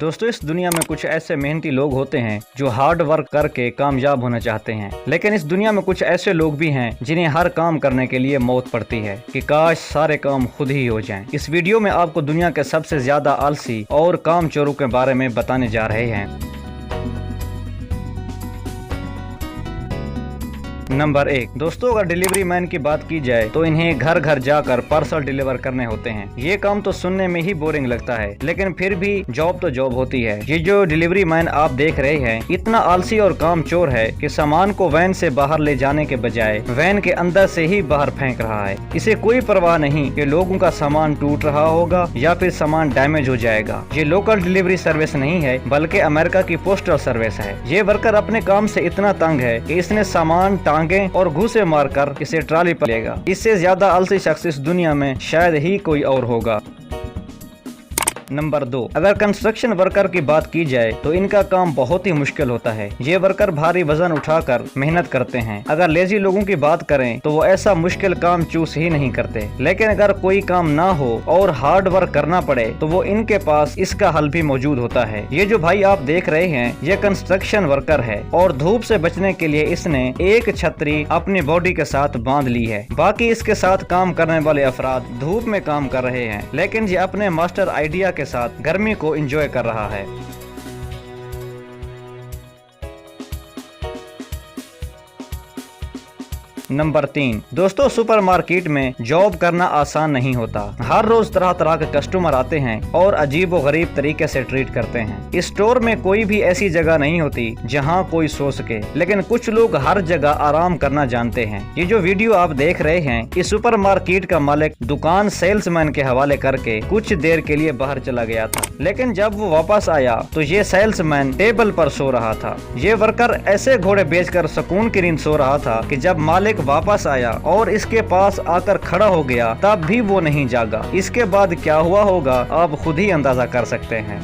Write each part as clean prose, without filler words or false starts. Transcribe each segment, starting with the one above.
दोस्तों, इस दुनिया में कुछ ऐसे मेहनती लोग होते हैं जो हार्ड वर्क करके कामयाब होना चाहते हैं, लेकिन इस दुनिया में कुछ ऐसे लोग भी हैं जिन्हें हर काम करने के लिए मौत पड़ती है कि काश सारे काम खुद ही हो जाएं। इस वीडियो में आपको दुनिया के सबसे ज्यादा आलसी और कामचोरों के बारे में बताने जा रहे हैं। नंबर 1। दोस्तों, अगर डिलीवरी मैन की बात की जाए तो इन्हें घर घर जाकर पार्सल डिलीवर करने होते हैं। ये काम तो सुनने में ही बोरिंग लगता है, लेकिन फिर भी जॉब तो जॉब होती है। ये जो डिलीवरी मैन आप देख रहे हैं इतना आलसी और कामचोर है कि सामान को वैन से बाहर ले जाने के बजाय वैन के अंदर से ही बाहर फेंक रहा है। इसे कोई परवाह नहीं कि लोगों का सामान टूट रहा होगा या फिर सामान डैमेज हो जाएगा। ये लोकल डिलीवरी सर्विस नहीं है, बल्कि अमेरिका की पोस्टल सर्विस है। ये वर्कर अपने काम से इतना तंग है कि इसने सामान और घूसे मारकर इसे ट्रॉली पर लेगा। इससे ज्यादा आलसी शख्स इस दुनिया में शायद ही कोई और होगा। नंबर 2। अगर कंस्ट्रक्शन वर्कर की बात की जाए तो इनका काम बहुत ही मुश्किल होता है। ये वर्कर भारी वजन उठाकर मेहनत करते हैं। अगर लेजी लोगों की बात करें तो वो ऐसा मुश्किल काम चूज ही नहीं करते, लेकिन अगर कोई काम ना हो और हार्ड वर्क करना पड़े तो वो इनके पास इसका हल भी मौजूद होता है। ये जो भाई आप देख रहे हैं ये कंस्ट्रक्शन वर्कर है और धूप से बचने के लिए इसने एक छतरी अपनी बॉडी के साथ बांध ली है। बाकी इसके साथ काम करने वाले अफराद धूप में काम कर रहे हैं, लेकिन ये अपने मास्टर आइडिया के साथ गर्मी को एंजॉय कर रहा है। नंबर 3। दोस्तों, सुपरमार्केट में जॉब करना आसान नहीं होता। हर रोज तरह तरह के कस्टमर आते हैं और अजीब व गरीब तरीके से ट्रीट करते हैं। इस स्टोर में कोई भी ऐसी जगह नहीं होती जहां कोई सो सके, लेकिन कुछ लोग हर जगह आराम करना जानते हैं। ये जो वीडियो आप देख रहे हैं इस सुपरमार्केट का मालिक दुकान सेल्समैन के हवाले करके कुछ देर के लिए बाहर चला गया था, लेकिन जब वो वापस आया तो ये सेल्समैन टेबल पर सो रहा था। ये वर्कर ऐसे घोड़े बेचकर सुकून की नींद सो रहा था कि जब मालिक वापस आया और इसके पास आकर खड़ा हो गया तब भी वो नहीं जागा। इसके बाद क्या हुआ होगा आप खुद ही अंदाजा कर सकते हैं।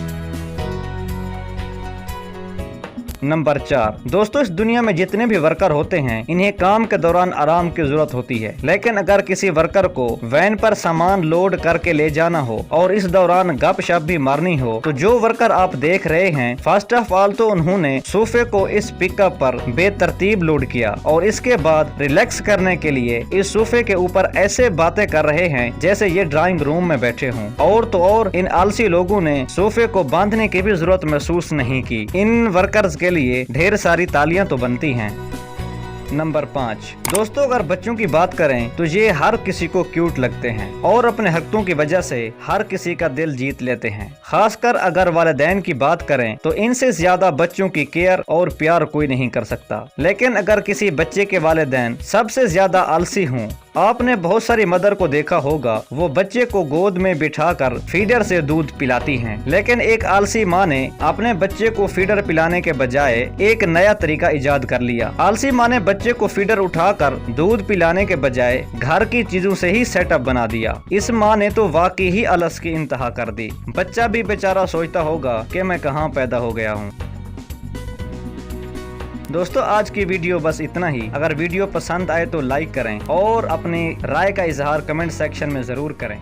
नंबर 4। दोस्तों, इस दुनिया में जितने भी वर्कर होते हैं इन्हें काम के दौरान आराम की जरूरत होती है, लेकिन अगर किसी वर्कर को वैन पर सामान लोड करके ले जाना हो और इस दौरान गपशप भी मारनी हो तो जो वर्कर आप देख रहे हैं फर्स्ट ऑफ ऑल तो उन्होंने सोफे को इस पिकअप पर बेतरतीब लोड किया और इसके बाद रिलैक्स करने के लिए इस सोफे के ऊपर ऐसे बातें कर रहे हैं जैसे ये ड्राइंग रूम में बैठे हों। और तो और इन आलसी लोगों ने सोफे को बांधने की भी जरूरत महसूस नहीं की। इन वर्कर्स के लिए ढेर सारी तालियां तो बनती हैं। नंबर 5। दोस्तों, अगर बच्चों की बात करें तो ये हर किसी को क्यूट लगते हैं और अपने हरकतों की वजह से हर किसी का दिल जीत लेते हैं। खासकर अगर वालिदैन की बात करें तो इनसे ज्यादा बच्चों की केयर और प्यार कोई नहीं कर सकता। लेकिन अगर किसी बच्चे के वालिदैन सबसे ज्यादा आलसी हों, आपने बहुत सारी मदर को देखा होगा वो बच्चे को गोद में बिठाकर फीडर से दूध पिलाती हैं, लेकिन एक आलसी माँ ने अपने बच्चे को फीडर पिलाने के बजाय एक नया तरीका इजाद कर लिया। आलसी माँ ने बच्चे को फीडर उठाकर दूध पिलाने के बजाय घर की चीजों से ही सेटअप बना दिया। इस माँ ने तो वाकई ही आलस की इंतहा कर दी। बच्चा भी बेचारा सोचता होगा कि मैं कहाँ पैदा हो गया हूँ। दोस्तों, आज की वीडियो बस इतना ही। अगर वीडियो पसंद आए तो लाइक करें और अपनी राय का इजहार कमेंट सेक्शन में जरूर करें।